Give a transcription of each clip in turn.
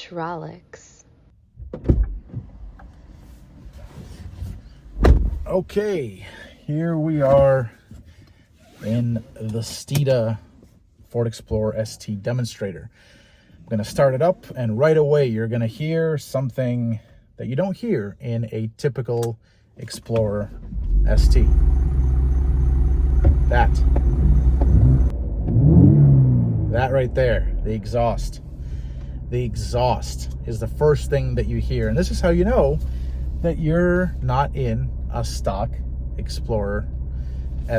hydraulics. Okay, here we are in the Steeda Ford Explorer ST demonstrator. I'm going to start it up, and right away you're going to hear something that you don't hear in a typical Explorer ST. That right there, the exhaust. The exhaust is the first thing that you hear, and this is how you know that you're not in a stock Explorer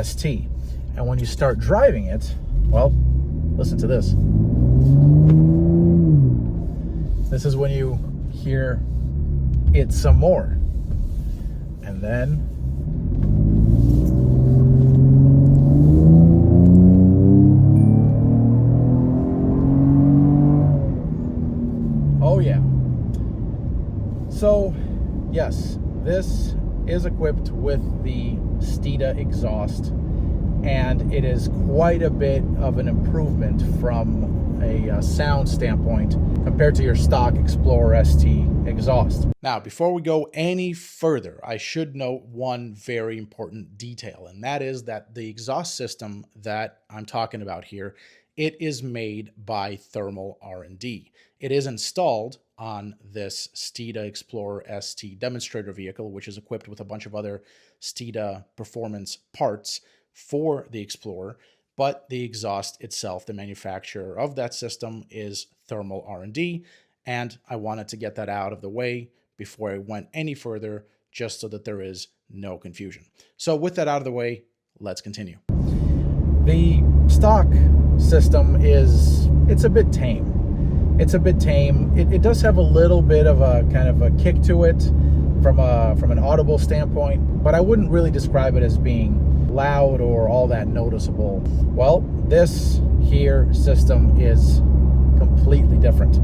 ST. And when you start driving it, well, listen to this. This is when you hear it some more. And then oh yeah. So yes, this is equipped with the Steeda exhaust, and it is quite a bit of an improvement from a sound standpoint compared to your stock Explorer ST exhaust. Now, before we go any further, I should note one very important detail, and that is that the exhaust system that I'm talking about here, it is made by Thermal R&D. It is installed on this Steeda Explorer ST demonstrator vehicle, which is equipped with a bunch of other Steeda performance parts for the Explorer, but the exhaust itself, the manufacturer of that system, is Thermal R&D, and I wanted to get that out of the way before I went any further, just so that there is no confusion. So with that out of the way, let's continue. The stock system it's a bit tame. It's a bit tame. It does have a little bit of a kind of a kick to it from an audible standpoint, but I wouldn't really describe it as being loud or all that noticeable. Well, this here system is completely different.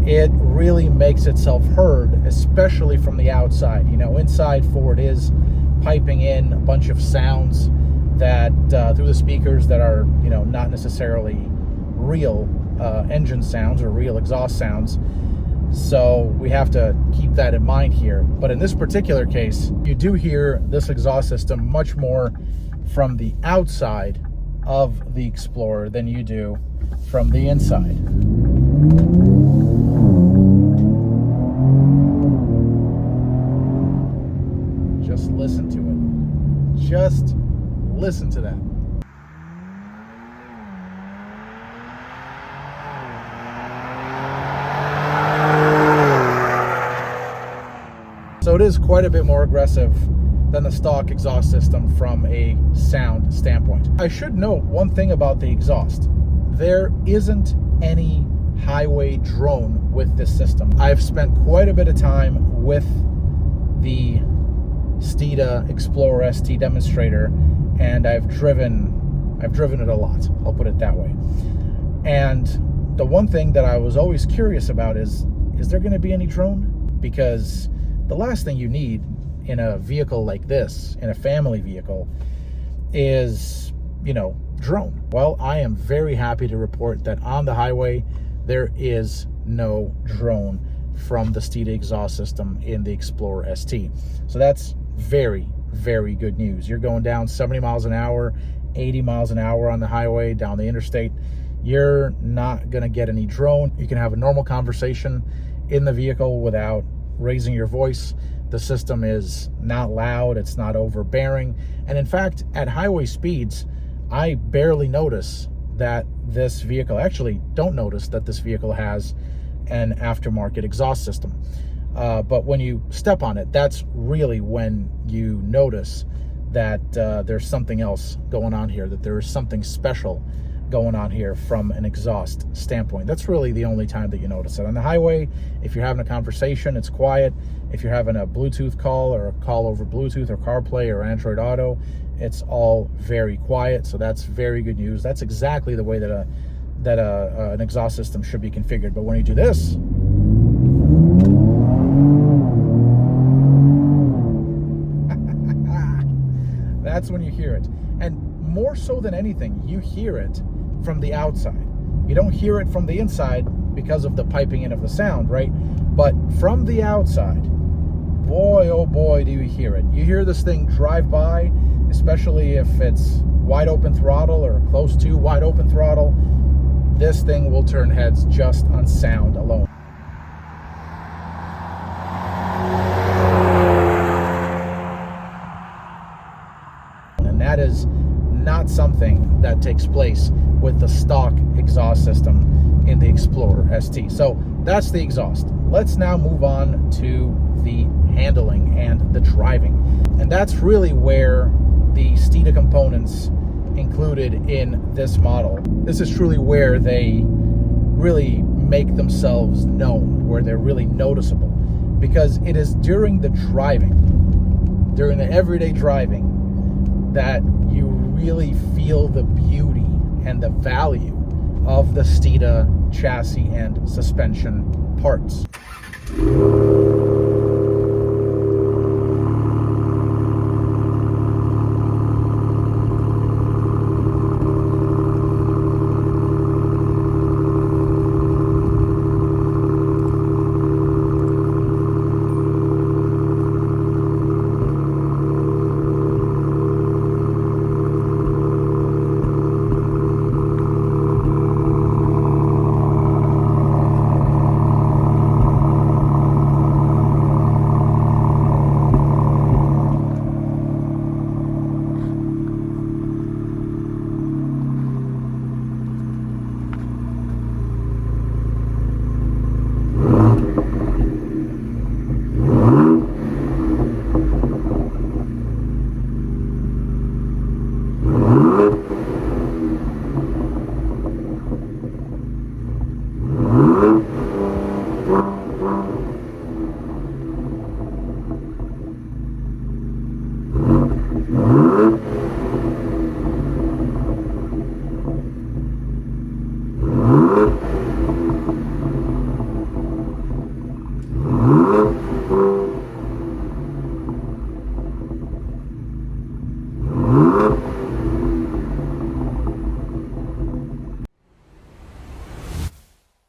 It really makes itself heard, especially from the outside. You know, inside Ford is piping in a bunch of sounds that through the speakers that are, you know, not necessarily real engine sounds or real exhaust sounds. So we have to keep that in mind here. But in this particular case, you do hear this exhaust system much more from the outside of the Explorer than you do from the inside. Just listen to it. Just listen to that. So it is quite a bit more aggressive than the stock exhaust system from a sound standpoint. I should note one thing about the exhaust. There isn't any highway drone with this system. I've spent quite a bit of time with the Steeda Explorer ST demonstrator, and I've driven it a lot. I'll put it that way. And the one thing that I was always curious about is there going to be any drone? Because the last thing you need in a vehicle like this, in a family vehicle, is, you know, drone. Well, I am very happy to report that on the highway, there is no drone from the Steeda exhaust system in the Explorer ST. So that's very, very good news. You're going down 70 miles an hour, 80 miles an hour on the highway, down the interstate. You're not going to get any drone. You can have a normal conversation in the vehicle without raising your voice. The system is not loud, it's not overbearing, and in fact, at highway speeds, I barely notice that this vehicle, actually don't notice that this vehicle has an aftermarket exhaust system. But when you step on it, that's really when you notice that there's something else going on here, that there is something special going on here from an exhaust standpoint. That's really the only time that you notice it. On the highway, if you're having a conversation, it's quiet. If you're having a Bluetooth call or a call over Bluetooth or CarPlay or Android Auto, it's all very quiet. So that's very good news. That's exactly the way that an exhaust system should be configured. But when you do this, that's when you hear it. And more so than anything, you hear it from the outside. You don't hear it from the inside because of the piping in of the sound, right? But from the outside, boy, oh boy, do you hear it. You hear this thing drive by, especially if it's wide open throttle or close to wide open throttle. This thing will turn heads just on sound alone. And that is not something that takes place with the stock exhaust system in the Explorer ST. So that's the exhaust. Let's now move on to the handling and the driving. And that's really where the Steeda components included in this model. This is truly where they really make themselves known, where they're really noticeable, because it is during the driving, during the everyday driving, that you really feel the beauty and the value of the Steeda chassis and suspension parts.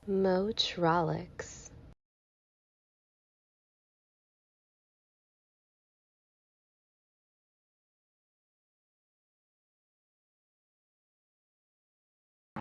Motronics.